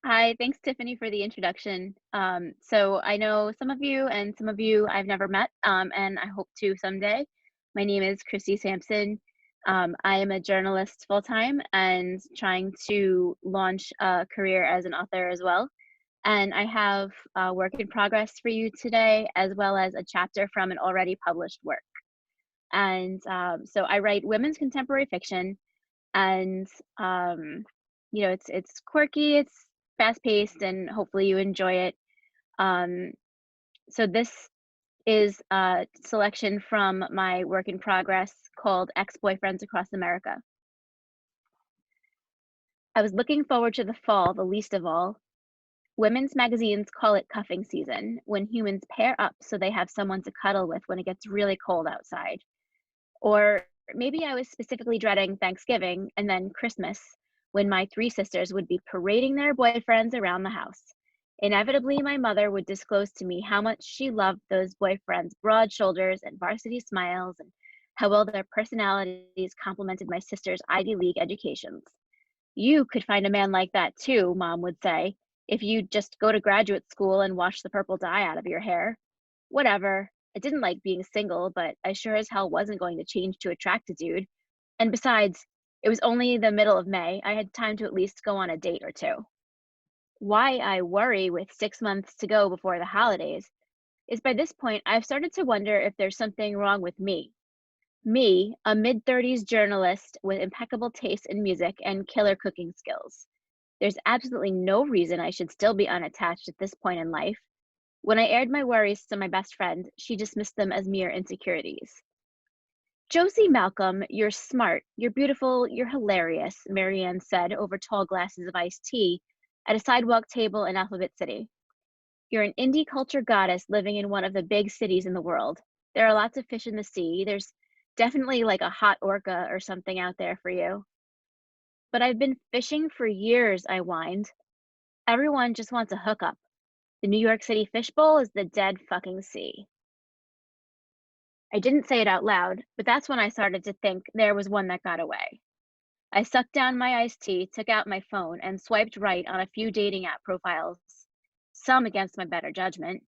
Hi, thanks Tiffany for the introduction. So I know some of you and some of you I've never met, and I hope to someday. My name is Christy Sampson. I am a journalist full time and trying to launch a career as an author as well. And I have a work in progress for you today, as well as a chapter from an already published work. And so I write women's contemporary fiction, and um, it's quirky, it's fast paced, and hopefully you enjoy it. Um, so this is a selection from my work in progress called Ex-Boyfriends Across America. I was looking forward to the fall the least of all. Women's magazines call it cuffing season, when humans pair up so they have someone to cuddle with when it gets really cold outside. Or maybe I was specifically dreading Thanksgiving and then Christmas, when my three sisters would be parading their boyfriends around the house. Inevitably, my mother would disclose to me how much she loved those boyfriends' broad shoulders and varsity smiles, and how well their personalities complemented my sisters' Ivy League educations. You could find a man like that too, Mom would say, if you'd just go to graduate school and wash the purple dye out of your hair. Whatever. I didn't like being single, but I sure as hell wasn't going to change to attract a dude. And besides, it was only the middle of May. I had time to at least go on a date or two. Why I worry with 6 months to go before the holidays is by this point, I've started to wonder if there's something wrong with me. Me, a mid 30s journalist with impeccable taste in music and killer cooking skills. There's absolutely no reason I should still be unattached at this point in life. When I aired my worries to my best friend, she dismissed them as mere insecurities. Josie Malcolm, you're smart, you're beautiful, you're hilarious, Marianne said over tall glasses of iced tea at a sidewalk table in Alphabet City. You're an indie culture goddess living in one of the big cities in the world. There are lots of fish in the sea. There's definitely like a hot orca or something out there for you. But I've been fishing for years, I whined. Everyone just wants a hookup. The New York City fishbowl is the dead fucking sea. I didn't say it out loud, but that's when I started to think there was one that got away. I sucked down my iced tea, took out my phone, and swiped right on a few dating app profiles, some against my better judgment.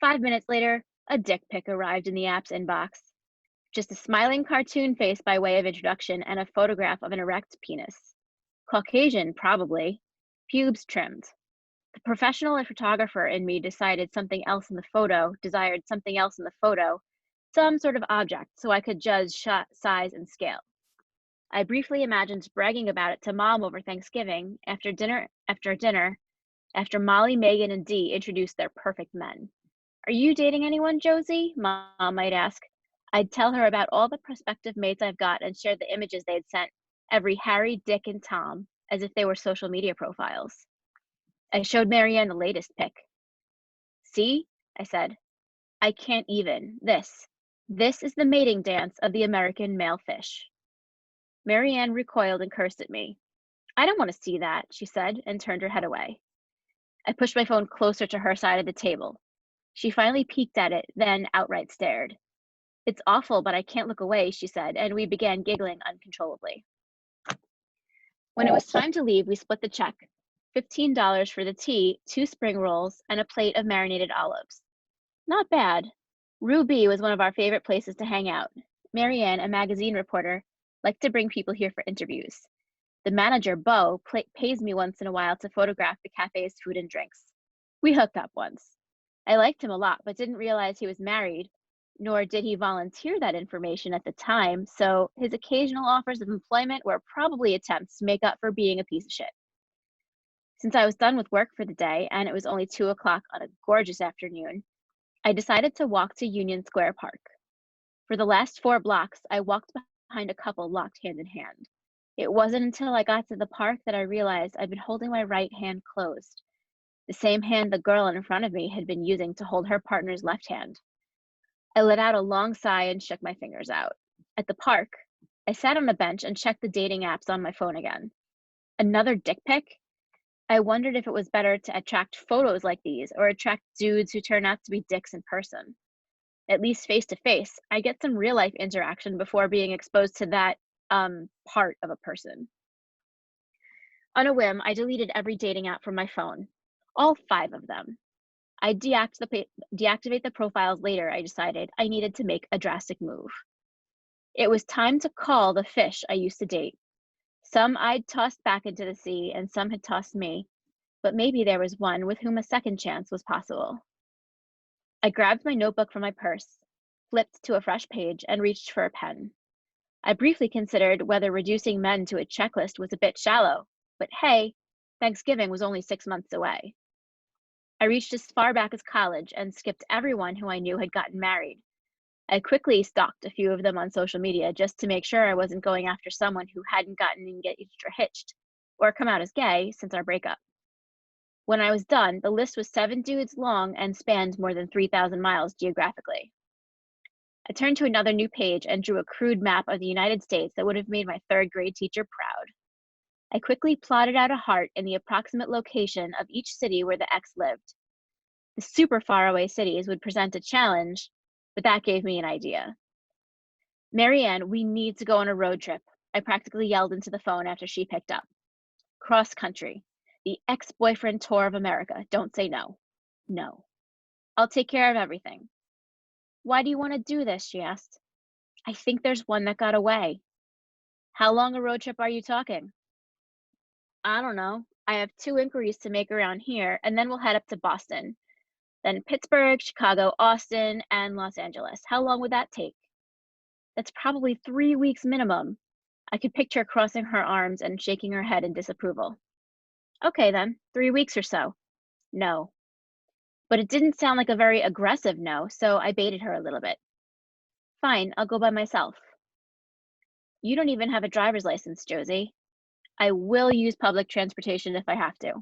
5 minutes later, a dick pic arrived in the app's inbox. Just a smiling cartoon face by way of introduction and a photograph of an erect penis. Caucasian, probably. Pubes trimmed. The professional photographer in me decided something else in the photo, desired something else in the photo, some sort of object, so I could judge shot size and scale. I briefly imagined bragging about it to Mom over Thanksgiving, after Molly, Megan, and Dee introduced their perfect men. Are you dating anyone, Josie? Mom might ask. I'd tell her about all the prospective mates I've got and share the images they'd sent, every Harry, Dick, and Tom, as if they were social media profiles. I showed Marianne the latest pic. See, I said, I can't even. This is the mating dance of the American male fish. Marianne recoiled and cursed at me. I don't want to see that, she said, and turned her head away. I pushed my phone closer to her side of the table. She finally peeked at it, then outright stared. It's awful, but I can't look away, she said, and we began giggling uncontrollably. When it was time to leave, we split the check. $15 for the tea, 2 spring rolls, and a plate of marinated olives. Not bad. Ruby was one of our favorite places to hang out. Marianne, a magazine reporter, liked to bring people here for interviews. The manager, Bo, pays me once in a while to photograph the cafe's food and drinks. We hooked up once. I liked him a lot, but didn't realize he was married, nor did he volunteer that information at the time, so his occasional offers of employment were probably attempts to make up for being a piece of shit. Since I was done with work for the day, and it was only 2 o'clock on a gorgeous afternoon, I decided to walk to Union Square Park. For the last 4 blocks, I walked behind a couple locked hand in hand. It wasn't until I got to the park that I realized I'd been holding my right hand closed, the same hand the girl in front of me had been using to hold her partner's left hand. I let out a long sigh and shook my fingers out. At the park, I sat on a bench and checked the dating apps on my phone again. Another dick pic? I wondered if it was better to attract photos like these or attract dudes who turn out to be dicks in person. At least face to face, I get some real life interaction before being exposed to that part of a person. On a whim, I deleted every dating app from my phone, all 5 of them. I deactivate the profiles later. I decided I needed to make a drastic move. It was time to call the fish I used to date. Some I'd tossed back into the sea, and some had tossed me, but maybe there was one with whom a second chance was possible. I grabbed my notebook from my purse, flipped to a fresh page, and reached for a pen. I briefly considered whether reducing men to a checklist was a bit shallow, but hey, Thanksgiving was only 6 months away. I reached as far back as college and skipped everyone who I knew had gotten married. I quickly stalked a few of them on social media just to make sure I wasn't going after someone who hadn't gotten engaged or hitched, or come out as gay since our breakup. When I was done, the list was 7 dudes long and spanned more than 3,000 miles geographically. I turned to another new page and drew a crude map of the United States that would have made my 3rd grade teacher proud. I quickly plotted out a heart in the approximate location of each city where the ex lived. The super faraway cities would present a challenge, but that gave me an idea. Marianne, we need to go on a road trip, I practically yelled into the phone after she picked up. Cross country. The ex-boyfriend tour of America. Don't say no. No. I'll take care of everything. Why do you want to do this? She asked. I think there's one that got away. How long a road trip are you talking? I don't know. I have 2 inquiries to make around here, and then we'll head up to Boston. Then Pittsburgh, Chicago, Austin, and Los Angeles. How long would that take? That's probably 3 weeks minimum. I could picture her crossing her arms and shaking her head in disapproval. Okay then, 3 weeks or so. No. But it didn't sound like a very aggressive no, so I baited her a little bit. Fine, I'll go by myself. You don't even have a driver's license, Josie. I will use public transportation if I have to.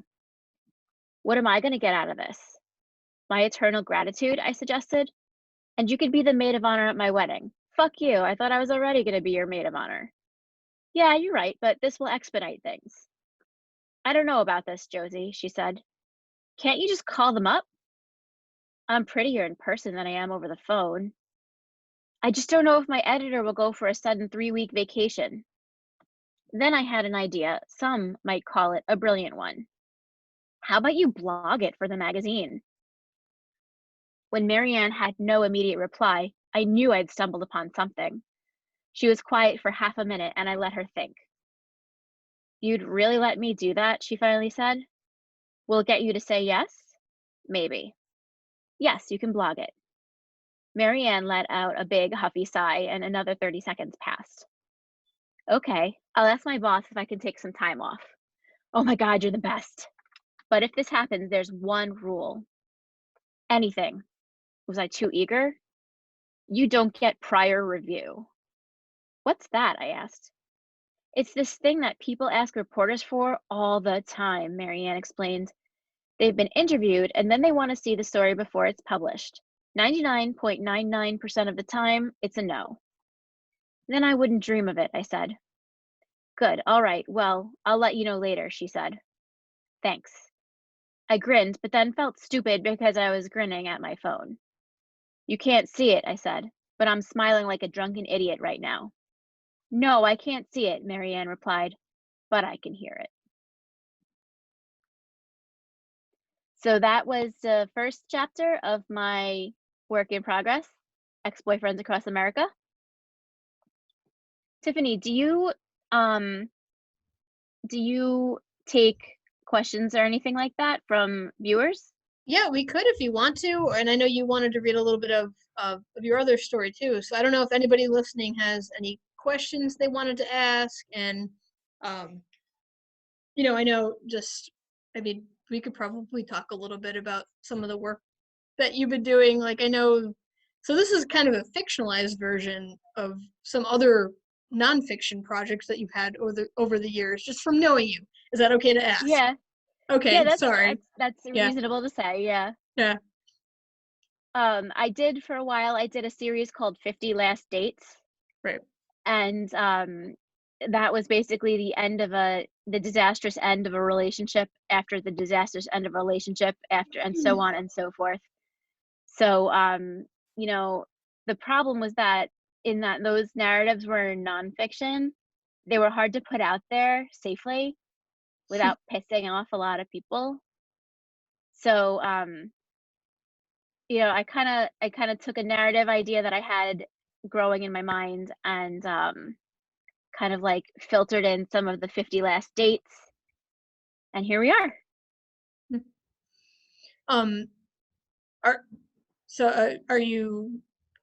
What am I going to get out of this? My eternal gratitude, I suggested. And you could be the maid of honor at my wedding. Fuck you, I thought I was already going to be your maid of honor. Yeah, you're right, but this will expedite things. I don't know about this, Josie, she said. Can't you just call them up? I'm prettier in person than I am over the phone. I just don't know if my editor will go for a sudden 3-week vacation. Then I had an idea. Some might call it a brilliant one. How about you blog it for the magazine? When Marianne had no immediate reply, I knew I'd stumbled upon something. She was quiet for half a minute, and I let her think. You'd really let me do that? She finally said. Will it get you to say yes? Maybe. Yes, you can blog it. Marianne let out a big, huffy sigh, and another 30 seconds passed. Okay, I'll ask my boss if I can take some time off. Oh my God, you're the best. But if this happens, there's one rule. Anything. Was I too eager? You don't get prior review. What's that? I asked. It's this thing that people ask reporters for all the time, Marianne explained. They've been interviewed and then they want to see the story before it's published. 99.99% of the time, it's a no. Then I wouldn't dream of it, I said. Good, all right, well, I'll let you know later, she said. Thanks. I grinned, but then felt stupid because I was grinning at my phone. You can't see it, I said, but I'm smiling like a drunken idiot right now. No, I can't see it, Marianne replied, but I can hear it. So that was the first chapter of my work in progress, Ex-Boyfriends Across America. Tiffany, do you take questions or anything like that from viewers? Yeah, we could if you want to, and I know you wanted to read a little bit of your other story too. So I don't know if anybody listening has any questions they wanted to ask, and I know I mean, we could probably talk a little bit about some of the work that you've been doing. Like I know, so this is kind of a fictionalized version of some other nonfiction projects that you've had over the years, just from knowing you. Is that okay to ask? Yeah. Okay, Yeah, sorry. that's Yeah. reasonable to say, yeah. Yeah. I did for a while, I did a series called 50 Last Dates. Right. And that was basically the disastrous end of a relationship after the disastrous end of a relationship after, and so on and so forth. So the problem was that those narratives were nonfiction. They were hard to put out there safely. without pissing off a lot of people. So, I kind of took a narrative idea that I had growing in my mind and kind of like filtered in some of the 50 last dates, and here we are. Um, are are you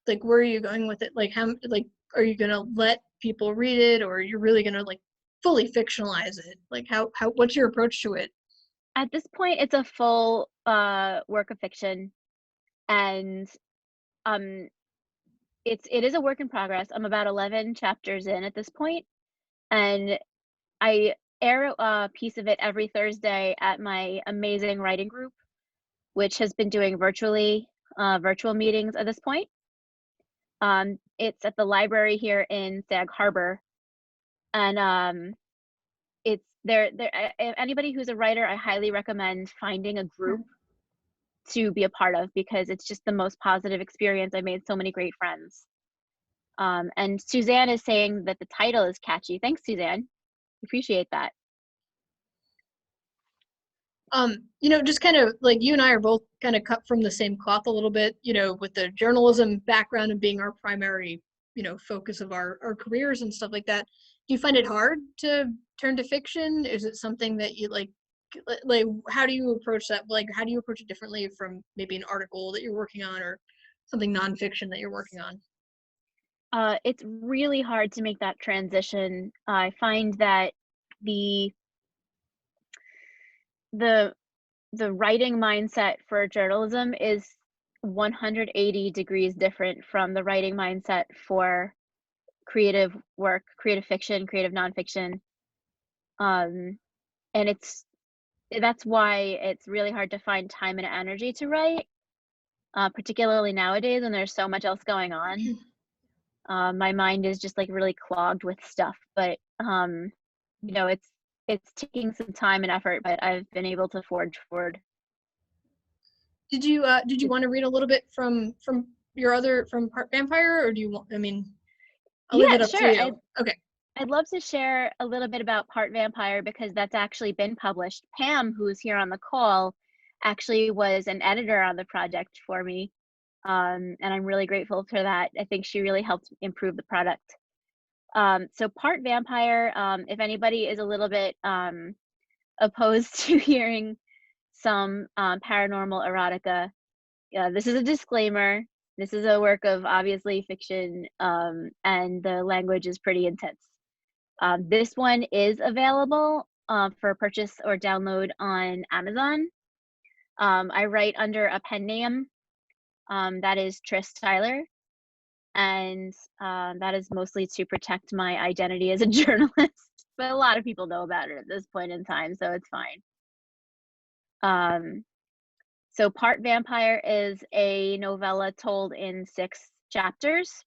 like, where are you going with it? Like, how, like, are you gonna let people read it, or you're really gonna like fully fictionalize it? Like, how what's your approach to it? At this point, it's a full work of fiction, and um, it is a work in progress. I'm about 11 chapters in at this point, and I air a piece of it every Thursday at my amazing writing group, which has been doing virtual meetings at this point. It's at the library here in Sag Harbor, and it's there. Anybody who's a writer, I highly recommend finding a group to be a part of because it's just the most positive experience. I made so many great friends. And Suzanne is saying that the title is catchy. Thanks, Suzanne. Appreciate that. Just kind of like, you and I are both kind of cut from the same cloth a little bit, with the journalism background and being our primary, focus of our careers and stuff like that. Do you find it hard to turn to fiction? Is it something that you like, how do you approach that? Like, how do you approach it differently from maybe an article that you're working on or something nonfiction that you're working on? It's really hard to make that transition. I find that the the the writing mindset for journalism is 180 degrees different from the writing mindset for creative work, creative fiction, creative nonfiction. Um, and that's why it's really hard to find time and energy to write, particularly nowadays when there's so much else going on. My mind is just like really clogged with stuff, but it's taking some time and effort, but I've been able to forge forward. Did you want to read a little bit from your other from Part Vampire, or do you want? I mean, I'll leave Yeah, it up to sure. you. Okay. I'd love to share a little bit about Part Vampire because that's actually been published. Pam, who's here on the call, actually was an editor on the project for me. And I'm really grateful for that. I think she really helped improve the product. So Part Vampire, if anybody is a little bit opposed to hearing some paranormal erotica, this is a disclaimer. This is a work of obviously fiction, and the language is pretty intense. This one is available for purchase or download on Amazon. I write under a pen name that is Tris Tyler, and that is mostly to protect my identity as a journalist. But a lot of people know about it at this point in time, so it's fine. So Part Vampire is a novella told in 6 chapters,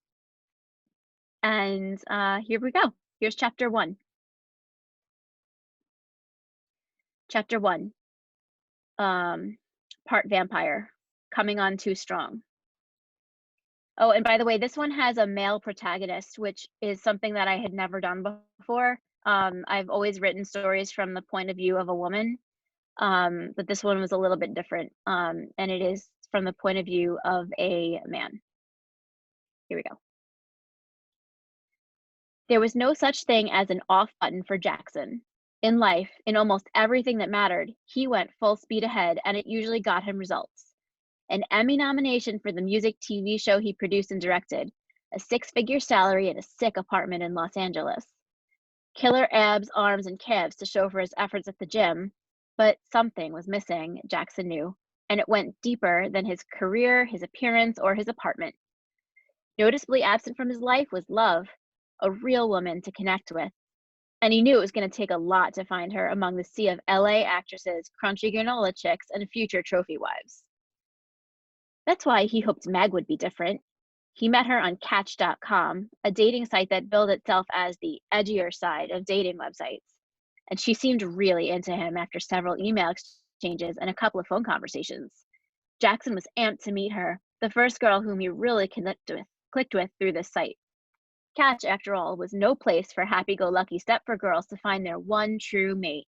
and here we go. Here's chapter 1. Chapter 1. Part Vampire, coming on too strong. Oh, and by the way, this one has a male protagonist, which is something that I had never done before. I've always written stories from the point of view of a woman, but this one was a little bit different, and it is from the point of view of a man. Here we go. There was no such thing as an off button for Jackson. In life, in almost everything that mattered, he went full speed ahead, and it usually got him results. An Emmy nomination for the music TV show he produced and directed, a 6-figure salary and a sick apartment in Los Angeles. Killer abs, arms, and calves to show for his efforts at the gym, but something was missing, Jackson knew, and it went deeper than his career, his appearance, or his apartment. Noticeably absent from his life was love, a real woman to connect with, and he knew it was going to take a lot to find her among the sea of LA actresses, crunchy granola chicks, and future trophy wives. That's why he hoped Meg would be different. He met her on Catch.com, a dating site that billed itself as the edgier side of dating websites, and she seemed really into him after several email exchanges and a couple of phone conversations. Jackson was amped to meet her, the first girl whom he really clicked with through this site. Catch, after all, was no place for happy-go-lucky Stepford girls to find their one true mate.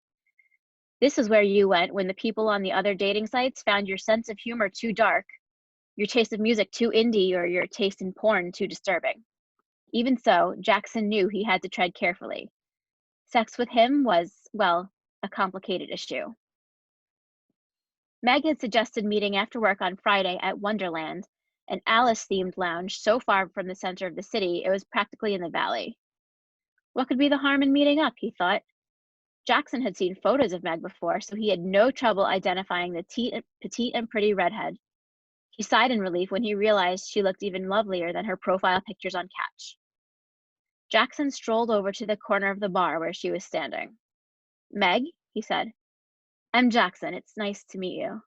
This is where you went when the people on the other dating sites found your sense of humor too dark, your taste of music too indie, or your taste in porn too disturbing. Even so, Jackson knew he had to tread carefully. Sex with him was, well, a complicated issue. Meg had suggested meeting after work on Friday at Wonderland, an Alice-themed lounge so far from the center of the city it was practically in the valley. What could be the harm in meeting up, he thought. Jackson had seen photos of Meg before, so he had no trouble identifying the petite and pretty redhead. He sighed in relief when he realized she looked even lovelier than her profile pictures on Catch. Jackson strolled over to the corner of the bar where she was standing. "Meg," he said. "I'm Jackson. It's nice to meet you."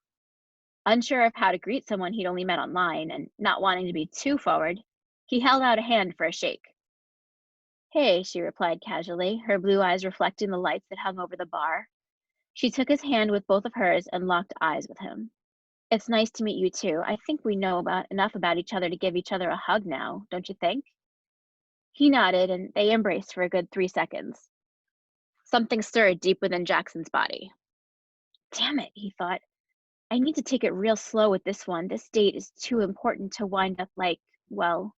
Unsure of how to greet someone he'd only met online and not wanting to be too forward, he held out a hand for a shake. "Hey," she replied casually, her blue eyes reflecting the lights that hung over the bar. She took his hand with both of hers and locked eyes with him. "It's nice to meet you too. I think we know enough about each other to give each other a hug now, don't you think?" He nodded, and they embraced for a good 3 seconds. Something stirred deep within Jackson's body. Damn it, he thought. I need to take it real slow with this one. This date is too important to wind up like, well,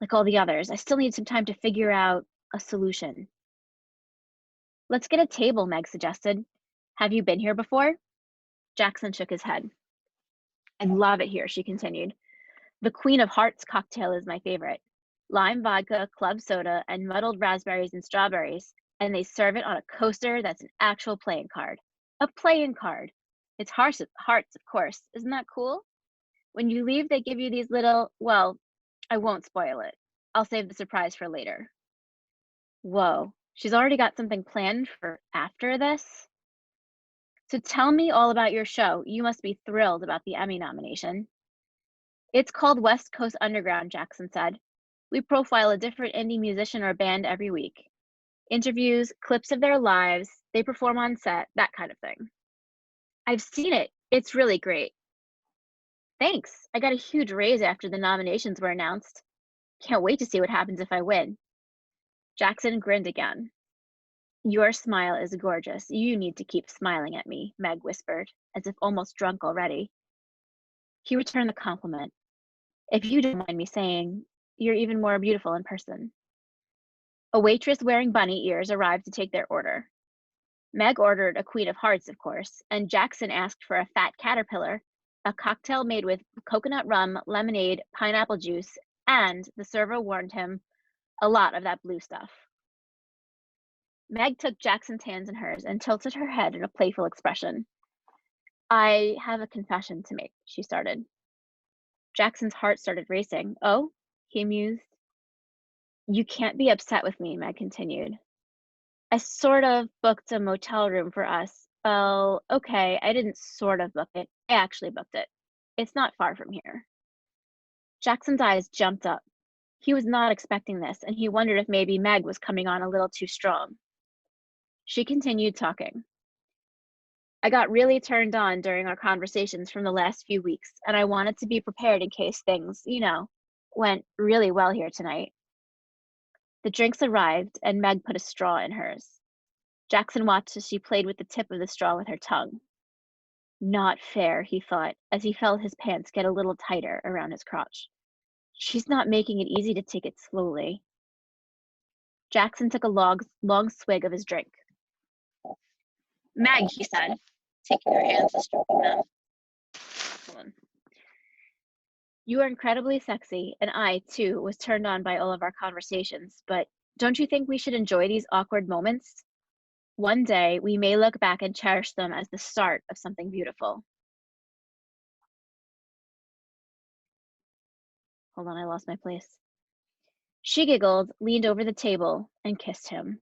like all the others. I still need some time to figure out a solution. "Let's get a table," Meg suggested. "Have you been here before?" Jackson shook his head. "I love it here," she continued. "The Queen of Hearts cocktail is my favorite. Lime vodka, club soda, and muddled raspberries and strawberries. And they serve it on a coaster that's an actual playing card. A playing card. It's hearts, of course. Isn't that cool? When you leave, they give you these little, well, I won't spoil it. I'll save the surprise for later." Whoa, she's already got something planned for after this? "So tell me all about your show. You must be thrilled about the Emmy nomination." "It's called West Coast Underground," Jackson said. "We profile a different indie musician or band every week. Interviews, clips of their lives, they perform on set, that kind of thing." "I've seen it. It's really great." "Thanks. I got a huge raise after the nominations were announced. Can't wait to see what happens if I win." Jackson grinned again. "Your smile is gorgeous. You need to keep smiling at me," Meg whispered, as if almost drunk already. He returned the compliment. "If you don't mind me saying, you're even more beautiful in person." A waitress wearing bunny ears arrived to take their order. Meg ordered a Queen of Hearts, of course, and Jackson asked for a Fat Caterpillar, a cocktail made with coconut rum, lemonade, pineapple juice, and, the server warned him, a lot of that blue stuff. Meg took Jackson's hands in hers and tilted her head in a playful expression. "I have a confession to make," she started. Jackson's heart started racing. "Oh?" he mused. "You can't be upset with me," Meg continued. "I sort of booked a motel room for us. Well, okay, I didn't sort of book it. I actually booked it. It's not far from here." Jackson's eyes jumped up. He was not expecting this, and he wondered if maybe Meg was coming on a little too strong. She continued talking. "I got really turned on during our conversations from the last few weeks, and I wanted to be prepared in case things, went really well here tonight." The drinks arrived, and Meg put a straw in hers. Jackson watched as she played with the tip of the straw with her tongue. Not fair, he thought, as he felt his pants get a little tighter around his crotch. She's not making it easy to take it slowly. Jackson took a long swig of his drink. "Meg," he said, taking her hands and stroking them. Hold on. "You are incredibly sexy, and I, too, was turned on by all of our conversations, but don't you think we should enjoy these awkward moments? One day, we may look back and cherish them as the start of something beautiful." Hold on, I lost my place. She giggled, leaned over the table, and kissed him.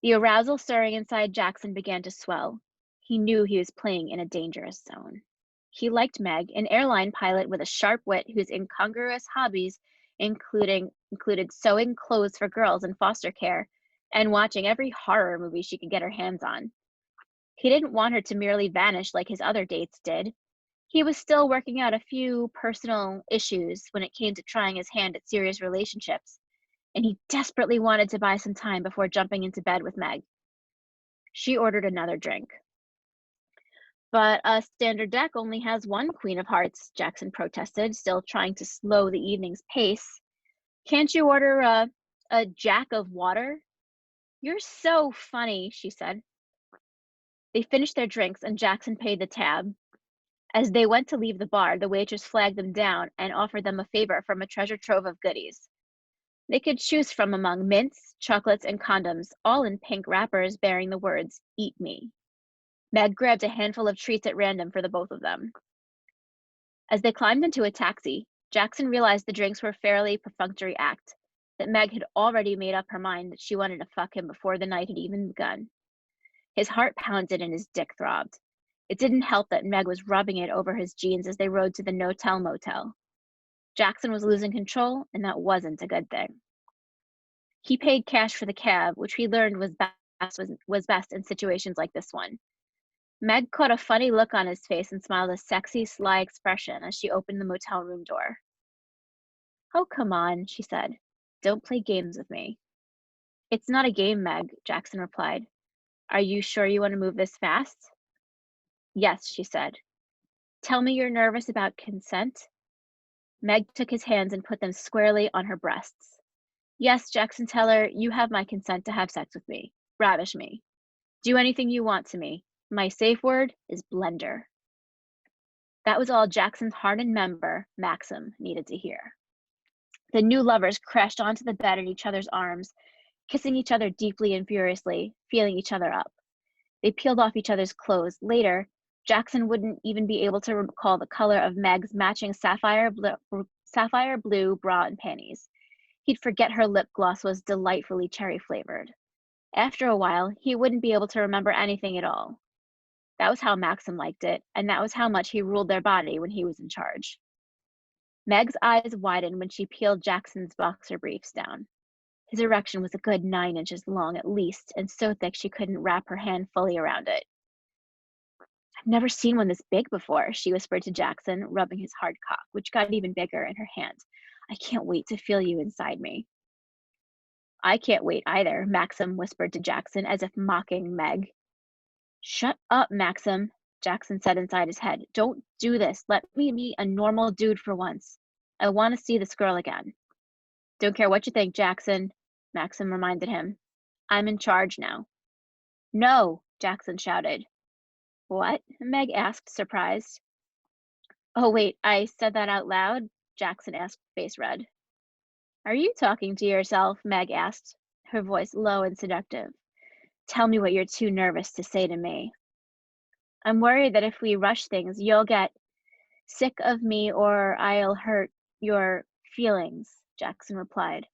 The arousal stirring inside Jackson began to swell. He knew he was playing in a dangerous zone. He liked Meg, an airline pilot with a sharp wit whose incongruous hobbies included sewing clothes for girls in foster care and watching every horror movie she could get her hands on. He didn't want her to merely vanish like his other dates did. He was still working out a few personal issues when it came to trying his hand at serious relationships, and he desperately wanted to buy some time before jumping into bed with Meg. She ordered another drink. But a standard deck only has one Queen of Hearts, Jackson protested, still trying to slow the evening's pace. Can't you order a Jack of Water? You're so funny, she said. They finished their drinks and Jackson paid the tab. As they went to leave the bar, the waitress flagged them down and offered them a favor from a treasure trove of goodies. They could choose from among mints, chocolates, and condoms, all in pink wrappers bearing the words, "Eat me." Meg grabbed a handful of treats at random for the both of them. As they climbed into a taxi, Jackson realized the drinks were a fairly perfunctory act, that Meg had already made up her mind that she wanted to fuck him before the night had even begun. His heart pounded and his dick throbbed. It didn't help that Meg was rubbing it over his jeans as they rode to the no-tell motel. Jackson was losing control, and that wasn't a good thing. He paid cash for the cab, which he learned was best in situations like this one. Meg caught a funny look on his face and smiled a sexy, sly expression as she opened the motel room door. "Oh, come on," she said. "Don't play games with me." "It's not a game, Meg," Jackson replied. "Are you sure you want to move this fast?" "Yes," she said. "Tell me you're nervous about consent." Meg took his hands and put them squarely on her breasts. "Yes, Jackson, tell her you have my consent to have sex with me. Ravish me. Do anything you want to me. My safe word is blender." That was all Jackson's hardened member, Maxim, needed to hear. The new lovers crashed onto the bed in each other's arms, kissing each other deeply and furiously, feeling each other up. They peeled off each other's clothes. Later, Jackson wouldn't even be able to recall the color of Meg's matching sapphire blue bra and panties. He'd forget her lip gloss was delightfully cherry flavored. After a while, he wouldn't be able to remember anything at all. That was how Maxim liked it, and that was how much he ruled their body when he was in charge. Meg's eyes widened when she peeled Jackson's boxer briefs down. His erection was a good 9 inches long at least, and so thick she couldn't wrap her hand fully around it. "I've never seen one this big before," she whispered to Jackson, rubbing his hard cock, which got even bigger in her hand. "I can't wait to feel you inside me." "I can't wait either," Maxim whispered to Jackson, as if mocking Meg. "Shut up, Maxim," Jackson said inside his head. "Don't do this. Let me be a normal dude for once. I want to see this girl again." "Don't care what you think, Jackson," Maxim reminded him. "I'm in charge now." "No," Jackson shouted. "What?" Meg asked, surprised. "Oh, wait, I said that out loud?" Jackson asked, face red. "Are you talking to yourself?" Meg asked, her voice low and seductive. "Tell me what you're too nervous to say to me." "I'm worried that if we rush things, you'll get sick of me or I'll hurt your feelings," Jackson replied.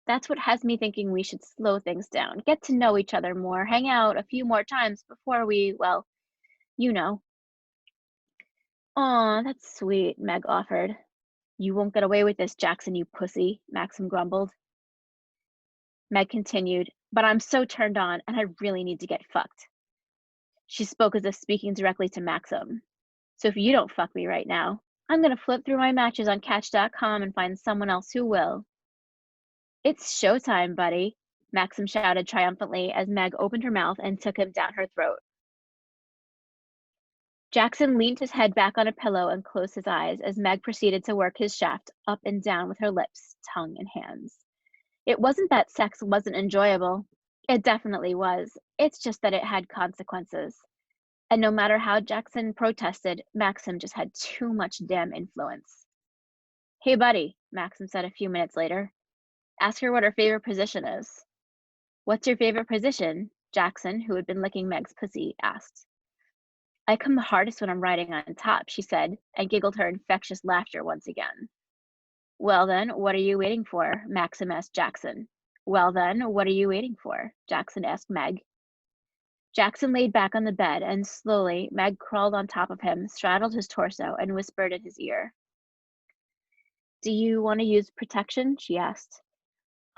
"That's what has me thinking we should slow things down, get to know each other more, hang out a few more times before we, well, you know." "Aw, that's sweet," Meg offered. "You won't get away with this, Jackson, you pussy," Maxim grumbled. Meg continued, "But I'm so turned on, and I really need to get fucked." She spoke as if speaking directly to Maxim. "So if you don't fuck me right now, I'm gonna flip through my matches on Catch.com and find someone else who will." "It's showtime, buddy," Maxim shouted triumphantly as Meg opened her mouth and took him down her throat. Jackson leaned his head back on a pillow and closed his eyes as Meg proceeded to work his shaft up and down with her lips, tongue, and hands. It wasn't that sex wasn't enjoyable. It definitely was. It's just that it had consequences. And no matter how Jackson protested, Maxim just had too much damn influence. "Hey, buddy," Maxim said a few minutes later. "Ask her what her favorite position is." "What's your favorite position?" Jackson, who had been licking Meg's pussy, asked. "I come the hardest when I'm riding on top," she said, and giggled her infectious laughter once again. "Well then, what are you waiting for?" Maxim asked Jackson. "Well then, what are you waiting for?" Jackson asked Meg. Jackson laid back on the bed, and slowly Meg crawled on top of him, straddled his torso, and whispered in his ear. "Do you want to use protection?" she asked.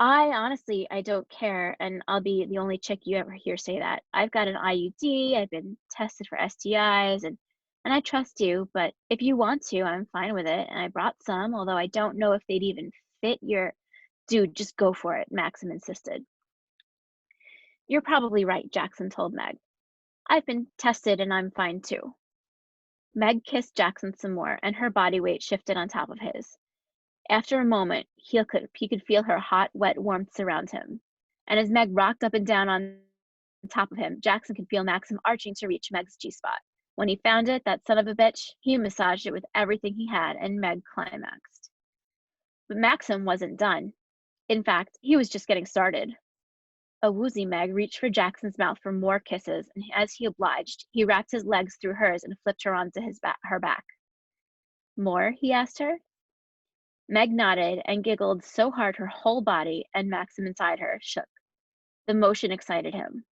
I don't care, and I'll be the only chick you ever hear say that. I've got an IUD, I've been tested for STIs, and I trust you, but if you want to, I'm fine with it, and I brought some, although I don't know if they'd even fit your—" "Dude, just go for it," Maxim insisted. "You're probably right," Jackson told Meg. I've been tested and I'm fine too. Meg kissed Jackson some more, and her body weight shifted on top of his. After a moment, he could feel her hot, wet warmth surround him. And as Meg rocked up and down on top of him, Jackson could feel Maxim arching to reach Meg's G-spot. When he found it, that son of a bitch, he massaged it with everything he had, and Meg climaxed. But Maxim wasn't done. In fact, he was just getting started. A woozy Meg reached for Jackson's mouth for more kisses, and as he obliged, he wrapped his legs through hers and flipped her onto her back. More? He asked her. Meg nodded and giggled so hard her whole body and Maxim inside her shook. The motion excited him.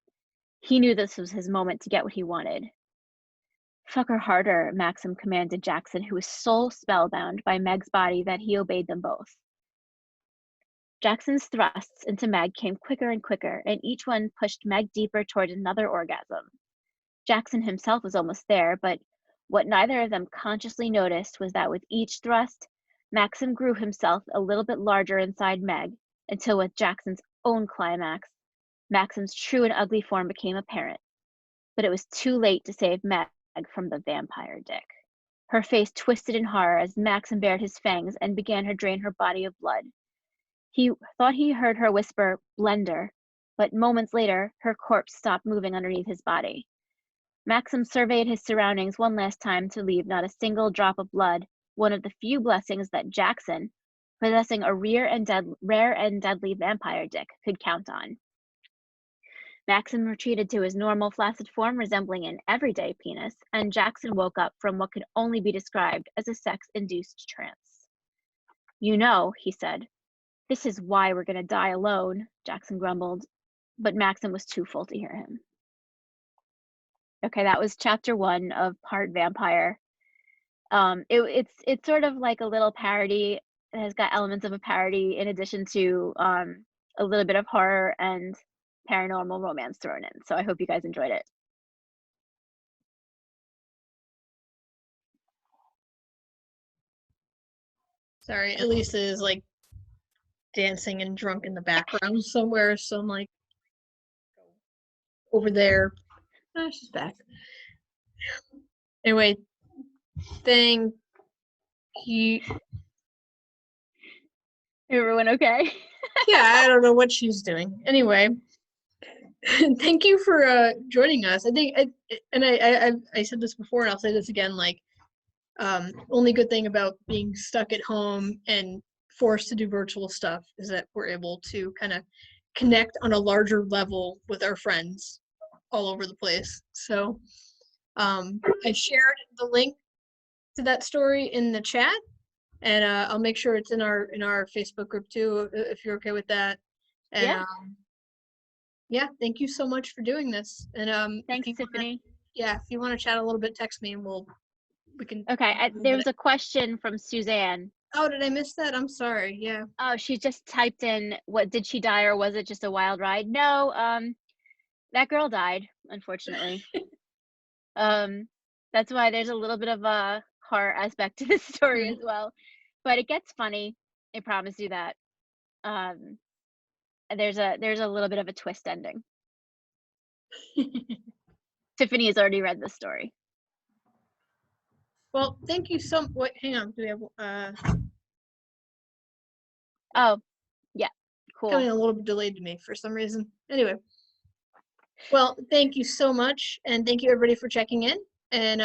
He knew this was his moment to get what he wanted. Fuck her harder, Maxim commanded Jackson, who was so spellbound by Meg's body that he obeyed them both. Jackson's thrusts into Meg came quicker and quicker, and each one pushed Meg deeper toward another orgasm. Jackson himself was almost there, but what neither of them consciously noticed was that with each thrust, Maxim grew himself a little bit larger inside Meg, until with Jackson's own climax, Maxim's true and ugly form became apparent. But it was too late to save Meg from the vampire dick. Her face twisted in horror as Maxim bared his fangs and began to drain her body of blood. He thought he heard her whisper, "Blender," but moments later, her corpse stopped moving underneath his body. Maxim surveyed his surroundings one last time to leave not a single drop of blood, one of the few blessings that Jackson, possessing a rare and deadly vampire dick, could count on. Maxim retreated to his normal flaccid form resembling an everyday penis, and Jackson woke up from what could only be described as a sex-induced trance. "You know," he said, "this is why we're gonna die alone," Jackson grumbled, but Maxim was too full to hear him. Okay, that was chapter 1 of Part Vampire. It's sort of like a little parody. It has got elements of a parody in addition to a little bit of horror and paranormal romance thrown in. So I hope you guys enjoyed it. Sorry, Elisa is like dancing and drunk in the background somewhere, so I'm like over there. Oh, she's back. Anyway, thank you. Everyone okay? Yeah, I don't know what she's doing. Anyway, thank you for joining us. I think, I said this before, and I'll say this again. Like, only good thing about being stuck at home and forced to do virtual stuff is that we're able to kind of connect on a larger level with our friends all over the place. So, I shared the link to that story in the chat, and I'll make sure it's in our Facebook group too, if you're okay with that. And Yeah. Yeah, thank you so much for doing this. And Thanks, Tiffany. if you want to chat a little bit, text me and we can. Okay, there was a question from Suzanne. Oh, did I miss that? I'm sorry. Yeah. Oh, she just typed in, what, did she die or was it just a wild ride? No, that girl died, unfortunately. That's why there's a little bit of a horror aspect to this story as well. But it gets funny. I promise you that. There's a little bit of a twist ending. Tiffany has already read this story. Well, thank you so. Wait, hang on. Do we have? Oh, yeah, cool. Coming a little bit delayed to me for some reason. Anyway. Well, thank you so much, and thank you everybody for checking in. And